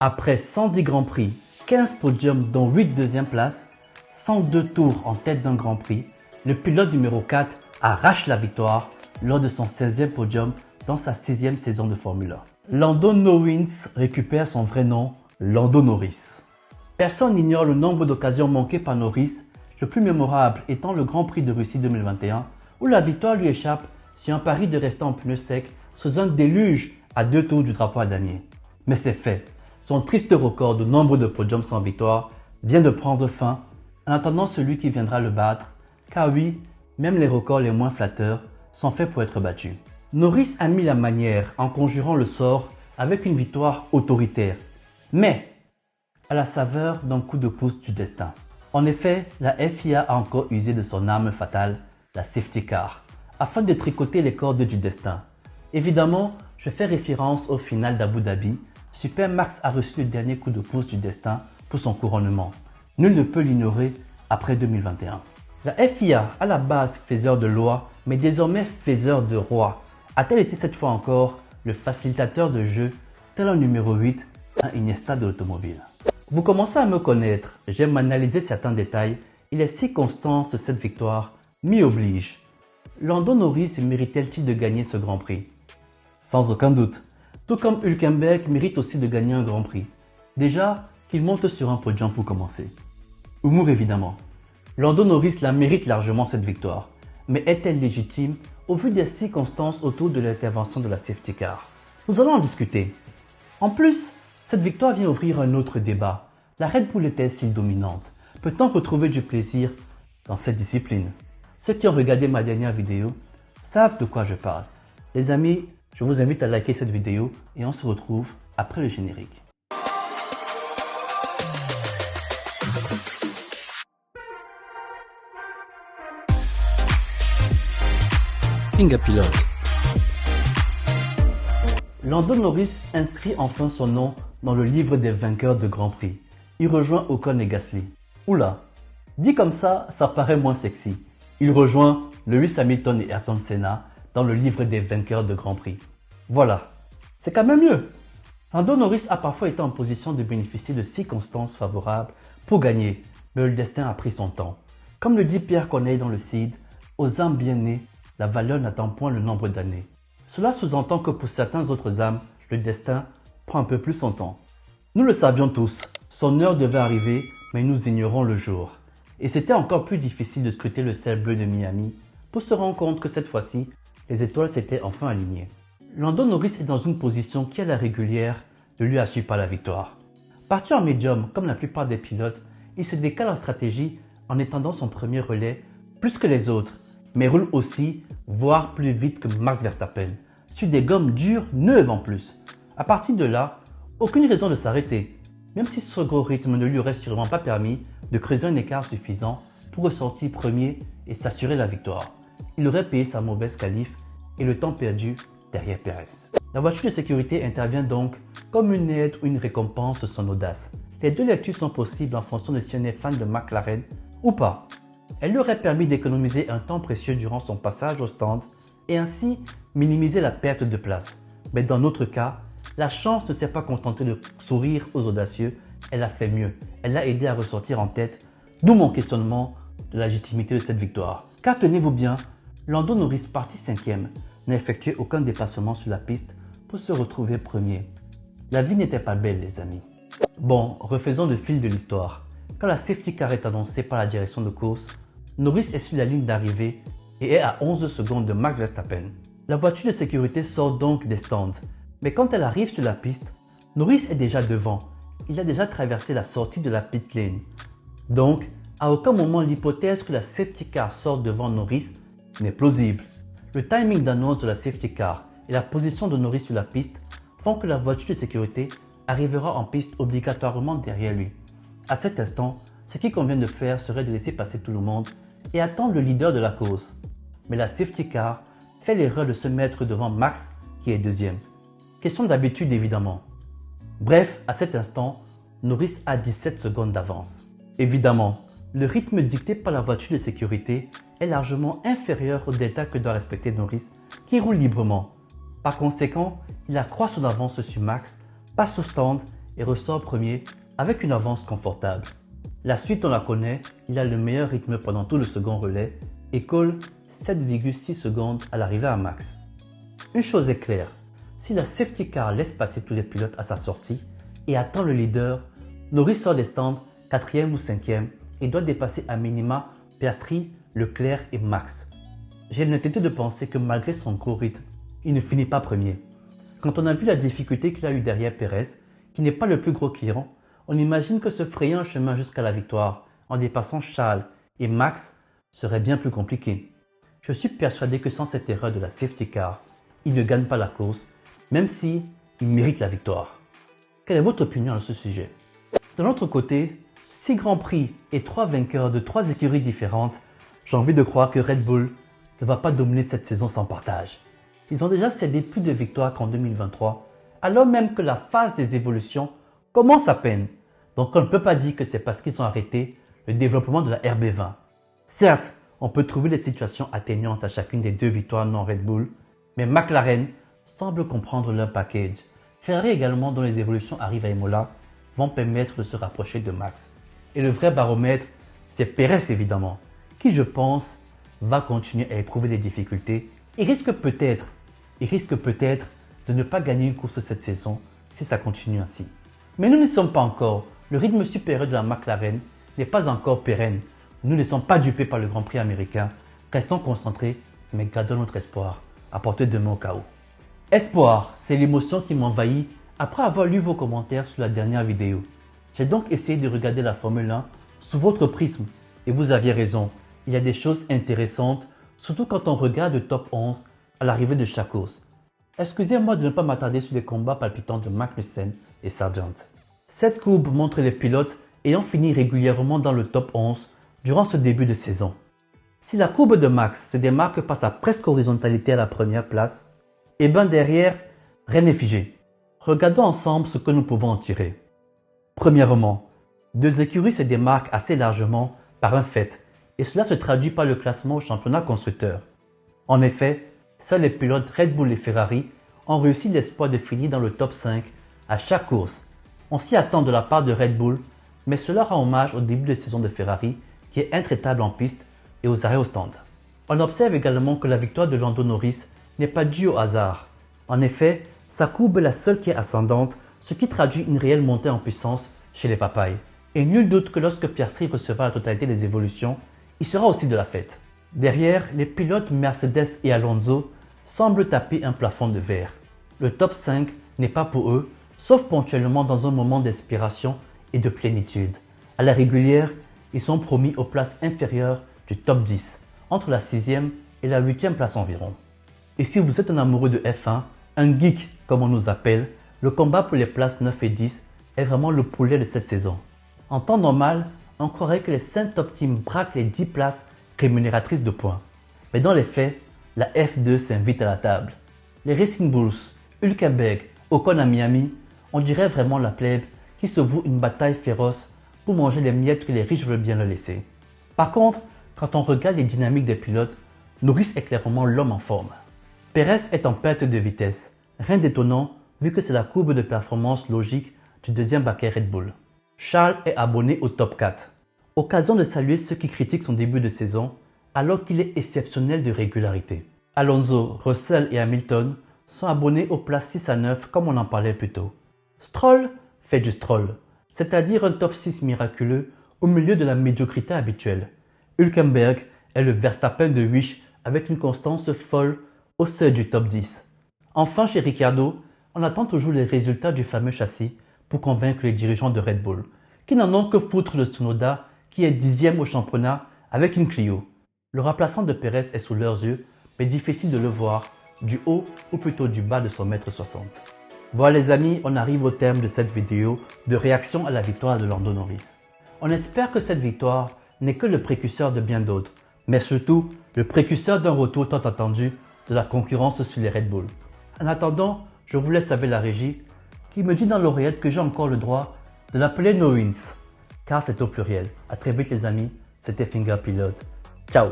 Après 110 Grands Prix, 15 podiums dont 8 deuxième places, 102 tours en tête d'un Grand Prix, le pilote numéro 4 arrache la victoire lors de son 16e podium dans sa 6e saison de Formule 1. Lando Norris récupère son vrai nom, Lando Norris. Personne n'ignore le nombre d'occasions manquées par Norris, le plus mémorable étant le Grand Prix de Russie 2021 où la victoire lui échappe sur un pari de rester en pneus secs sous un déluge à 2 tours du drapeau à damier. Mais c'est fait. Son triste record de nombre de podiums sans victoire vient de prendre fin en attendant celui qui viendra le battre, car oui, même les records les moins flatteurs sont faits pour être battus. Norris a mis la manière en conjurant le sort avec une victoire autoritaire, mais à la saveur d'un coup de pouce du destin. En effet, la FIA a encore usé de son arme fatale, la safety car, afin de tricoter les cordes du destin. Évidemment, je fais référence au final d'Abu Dhabi. Super Max a reçu le dernier coup de pouce du destin pour son couronnement. Nul ne peut l'ignorer après 2021. La FIA, à la base faiseur de loi, mais désormais faiseur de roi, a-t-elle été cette fois encore le facilitateur de jeu, tel un numéro 8, un Iniesta de l'automobile. Vous commencez à me connaître, j'aime analyser certains détails et les circonstances de cette victoire m'y obligent. Lando Norris méritait-il de gagner ce Grand Prix? Sans aucun doute. Tout comme Hülkenberg mérite aussi de gagner un Grand Prix. Déjà, qu'il monte sur un podium pour commencer. Humour évidemment. Lando Norris la mérite largement cette victoire. Mais est-elle légitime au vu des circonstances autour de l'intervention de la safety car? Nous allons en discuter. En plus, cette victoire vient ouvrir un autre débat. La Red Bull est-elle si dominante? Peut-on retrouver du plaisir dans cette discipline? Ceux qui ont regardé ma dernière vidéo savent de quoi je parle. Les amis, je vous invite à liker cette vidéo et on se retrouve après le générique. Finger Pilote. Lando Norris inscrit enfin son nom dans le livre des vainqueurs de Grand Prix. Il rejoint Ocon et Gasly. Oula, dit comme ça paraît moins sexy. Il rejoint Lewis Hamilton et Ayrton Senna dans le livre des vainqueurs de Grand Prix. Voilà, c'est quand même mieux. Lando Norris a parfois été en position de bénéficier de circonstances favorables pour gagner, mais le destin a pris son temps. Comme le dit Pierre Corneille dans le CID, aux âmes bien nées, la valeur n'attend point le nombre d'années. Cela sous-entend que pour certains autres âmes, le destin prend un peu plus son temps. Nous le savions tous, son heure devait arriver, mais nous ignorons le jour. Et c'était encore plus difficile de scruter le ciel bleu de Miami pour se rendre compte que cette fois-ci, les étoiles s'étaient enfin alignées. Lando Norris est dans une position qui, à la régulière, ne lui assure pas la victoire. Parti en médium, comme la plupart des pilotes, il se décale en stratégie en étendant son premier relais plus que les autres, mais roule aussi, voire plus vite que Max Verstappen, sur des gommes dures neuves en plus. À partir de là, aucune raison de s'arrêter, même si ce gros rythme ne lui aurait sûrement pas permis de creuser un écart suffisant pour ressortir premier et s'assurer la victoire. Il aurait payé sa mauvaise qualif et le temps perdu derrière Perez. La voiture de sécurité intervient donc comme une aide ou une récompense de son audace. Les deux lectures sont possibles en fonction de si on est fan de McLaren ou pas. Elle lui aurait permis d'économiser un temps précieux durant son passage au stand et ainsi minimiser la perte de place. Mais dans notre cas, la chance ne s'est pas contentée de sourire aux audacieux, elle a fait mieux. Elle l'a aidé à ressortir en tête, d'où mon questionnement de la légitimité de cette victoire. Car tenez-vous bien, Lando Norris, parti 5e, n'a effectué aucun dépassement sur la piste pour se retrouver premier. La vie n'était pas belle, les amis. Bon, refaisons le fil de l'histoire. Quand la safety car est annoncée par la direction de course, Norris est sur la ligne d'arrivée et est à 11 secondes de Max Verstappen. La voiture de sécurité sort donc des stands, mais quand elle arrive sur la piste, Norris est déjà devant. Il a déjà traversé la sortie de la pit lane. Donc, à aucun moment l'hypothèse que la safety car sorte devant Norris n'est plausible. Le timing d'annonce de la safety car et la position de Norris sur la piste font que la voiture de sécurité arrivera en piste obligatoirement derrière lui. À cet instant, ce qu'il convient de faire serait de laisser passer tout le monde et attendre le leader de la course. Mais la safety car fait l'erreur de se mettre devant Max qui est deuxième. Question d'habitude évidemment. Bref, à cet instant, Norris a 17 secondes d'avance. Évidemment, le rythme dicté par la voiture de sécurité est largement inférieur au delta que doit respecter Norris qui roule librement. Par conséquent, il accroît son avance sur Max, passe au stand et ressort premier avec une avance confortable. La suite, on la connaît, il a le meilleur rythme pendant tout le second relais et colle 7,6 secondes à l'arrivée à Max. Une chose est claire, si la safety car laisse passer tous les pilotes à sa sortie et attend le leader, Norris sort des stands 4e ou 5e et doit dépasser à minima Piastri, Leclerc et Max. J'ai l'honnêteté de penser que malgré son gros rythme, il ne finit pas premier. Quand on a vu la difficulté qu'il a eu derrière Pérez, qui n'est pas le plus gros client, on imagine que se frayer un chemin jusqu'à la victoire en dépassant Charles et Max serait bien plus compliqué. Je suis persuadé que sans cette erreur de la safety car, il ne gagne pas la course, même si il mérite la victoire. Quelle est votre opinion à ce sujet? De l'autre côté, 6 Grands Prix et 3 vainqueurs de 3 écuries différentes, j'ai envie de croire que Red Bull ne va pas dominer cette saison sans partage. Ils ont déjà cédé plus de victoires qu'en 2023, alors même que la phase des évolutions commence à peine. Donc on ne peut pas dire que c'est parce qu'ils ont arrêté le développement de la RB20. Certes, on peut trouver des situations atteignantes à chacune des 2 victoires non Red Bull, mais McLaren semble comprendre leur package. Ferrari également, dont les évolutions arrivent à Imola, vont permettre de se rapprocher de Max. Et le vrai baromètre, c'est Pérez évidemment, qui je pense va continuer à éprouver des difficultés et risque peut-être de ne pas gagner une course cette saison si ça continue ainsi. Mais nous n'y sommes pas encore. Le rythme supérieur de la McLaren n'est pas encore pérenne. Nous ne sommes pas dupés par le Grand Prix américain. Restons concentrés, mais gardons notre espoir à portée de main au cas où. Espoir, c'est l'émotion qui m'envahit après avoir lu vos commentaires sur la dernière vidéo. J'ai donc essayé de regarder la Formule 1 sous votre prisme et vous aviez raison. Il y a des choses intéressantes, surtout quand on regarde le top 11 à l'arrivée de chaque course. Excusez-moi de ne pas m'attarder sur les combats palpitants de Magnussen et Sargent. Cette courbe montre les pilotes ayant fini régulièrement dans le top 11 durant ce début de saison. Si la courbe de Max se démarque par sa presque horizontalité à la première place, et bien derrière, rien n'est figé. Regardons ensemble ce que nous pouvons en tirer. Premièrement, 2 écuries se démarquent assez largement par un fait, et cela se traduit par le classement au championnat constructeur. En effet, seuls les pilotes Red Bull et Ferrari ont réussi l'exploit de finir dans le top 5 à chaque course. On s'y attend de la part de Red Bull, mais cela rend hommage au début de saison de Ferrari qui est intraitable en piste et aux arrêts au stand. On observe également que la victoire de Lando Norris n'est pas due au hasard. En effet, sa courbe est la seule qui est ascendante, ce qui traduit une réelle montée en puissance chez les papayes. Et nul doute que lorsque Piastri recevra la totalité des évolutions, il sera aussi de la fête. Derrière, les pilotes Mercedes et Alonso semblent taper un plafond de verre. Le top 5 n'est pas pour eux, sauf ponctuellement dans un moment d'inspiration et de plénitude. À la régulière, ils sont promis aux places inférieures du top 10, entre la 6e et la 8e place environ. Et si vous êtes un amoureux de F1, un geek comme on nous appelle, le combat pour les places 9 et 10 est vraiment le poulet de cette saison. En temps normal, on croirait que les 5 top teams braquent les 10 places rémunératrices de points. Mais dans les faits, la F2 s'invite à la table. Les Racing Bulls, Hülkenberg, Ocon à Miami, on dirait vraiment la plèbe qui se voue une bataille féroce pour manger les miettes que les riches veulent bien leur laisser. Par contre, quand on regarde les dynamiques des pilotes, Norris est clairement l'homme en forme. Pérez est en perte de vitesse, rien d'étonnant vu que c'est la courbe de performance logique du deuxième baquet Red Bull. Charles est abonné au top 4. Occasion de saluer ceux qui critiquent son début de saison alors qu'il est exceptionnel de régularité. Alonso, Russell et Hamilton sont abonnés aux places 6 à 9 comme on en parlait plus tôt. Stroll fait du Stroll, c'est-à-dire un top 6 miraculeux au milieu de la médiocrité habituelle. Hülkenberg est le Verstappen de Wish avec une constance folle au seuil du top 10. Enfin chez Ricciardo, on attend toujours les résultats du fameux châssis pour convaincre les dirigeants de Red Bull, qui n'en ont que foutre de Tsunoda qui est 10e au championnat avec une Clio. Le remplaçant de Pérez est sous leurs yeux, mais difficile de le voir du haut ou plutôt du bas de son mètre 60. Voilà les amis, on arrive au terme de cette vidéo de réaction à la victoire de Lando Norris. On espère que cette victoire n'est que le précurseur de bien d'autres, mais surtout le précurseur d'un retour tant attendu de la concurrence sur les Red Bull. En attendant, je vous laisse avec la régie qui me dit dans l'oreillette que j'ai encore le droit de l'appeler No Wins, car c'est au pluriel. A très vite les amis, c'était Finger Pilot. Ciao!